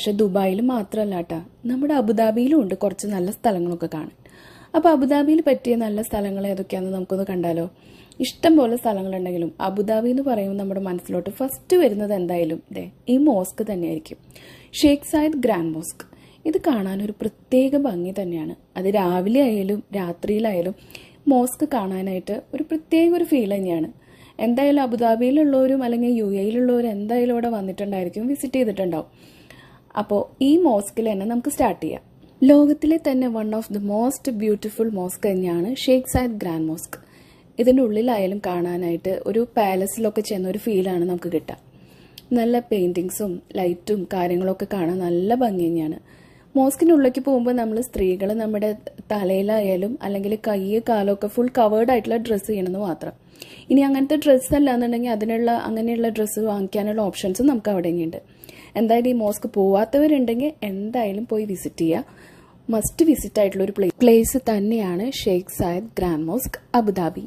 പക്ഷെ ദുബായിൽ മാത്രമല്ല കേട്ടോ, നമ്മുടെ അബുദാബിയിലും ഉണ്ട് കുറച്ച് നല്ല സ്ഥലങ്ങളൊക്കെ കാണാൻ. അപ്പോൾ അബുദാബിയിൽ പറ്റിയ നല്ല സ്ഥലങ്ങൾ ഏതൊക്കെയാണെന്ന് നമുക്കൊന്ന് കണ്ടാലോ. ഇഷ്ടം പോലെ സ്ഥലങ്ങളുണ്ടെങ്കിലും അബുദാബി എന്ന് പറയുമ്പോൾ നമ്മുടെ മനസ്സിലോട്ട് ഫസ്റ്റ് വരുന്നത് എന്തായാലും ഈ മോസ്ക് തന്നെയായിരിക്കും. Sheikh Zayed grand mosque. ഇത് കാണാൻ ഒരു പ്രത്യേക ഭംഗി തന്നെയാണ്. അത് രാവിലെ ആയാലും രാത്രിയിലായാലും മോസ്ക് കാണാനായിട്ട് ഒരു പ്രത്യേക ഒരു ഫീൽ തന്നെയാണ്. എന്തായാലും അബുദാബിയിലുള്ളവരും അല്ലെങ്കിൽ UAE-യിലുള്ളവരും എന്തായാലും ഇവിടെ വന്നിട്ടുണ്ടായിരിക്കും, വിസിറ്റ് ചെയ്തിട്ടുണ്ടാവും. അപ്പോൾ ഈ മോസ്കിൽ തന്നെ നമുക്ക് സ്റ്റാർട്ട് ചെയ്യാം. ലോകത്തിലെ തന്നെ one of the most beautiful mosque തന്നെയാണ് ഷെയ്ഖ് സായിദ് ഗ്രാൻഡ് മോസ്ക്. ഇതിൻ്റെ ഉള്ളിലായാലും കാണാനായിട്ട് ഒരു പാലസിലൊക്കെ ചെന്ന ഒരു ഫീലാണ് നമുക്ക് കിട്ടുക. നല്ല പെയിൻറ്റിങ്സും ലൈറ്റും കാര്യങ്ങളൊക്കെ കാണാൻ നല്ല ഭംഗി തന്നെയാണ്. മോസ്കിനുള്ളിലേക്ക് പോകുമ്പോൾ നമ്മൾ സ്ത്രീകൾ നമ്മുടെ തലയിലായാലും അല്ലെങ്കിൽ കൈ കാലമൊക്കെ ഫുൾ കവേർഡ് ആയിട്ടുള്ള ഡ്രസ്സ് ചെയ്യണമെന്ന് മാത്രം. ഇനി അങ്ങനത്തെ ഡ്രസ്സ് അല്ല എന്നുണ്ടെങ്കിൽ അങ്ങനെയുള്ള ഡ്രസ്സ് വാങ്ങിക്കാനുള്ള ഓപ്ഷൻസും നമുക്ക് അവിടെ ഉണ്ട്. എന്തായാലും ഈ മോസ്ക് പോവാത്തവരുണ്ടെങ്കിൽ എന്തായാലും പോയി വിസിറ്റ് ചെയ്യുക. മസ്റ്റ് വിസിറ്റ് ആയിട്ടുള്ള ഒരു പ്ലേസ് തന്നെയാണ് Sheikh Zayed grand mosque Abu Dhabi.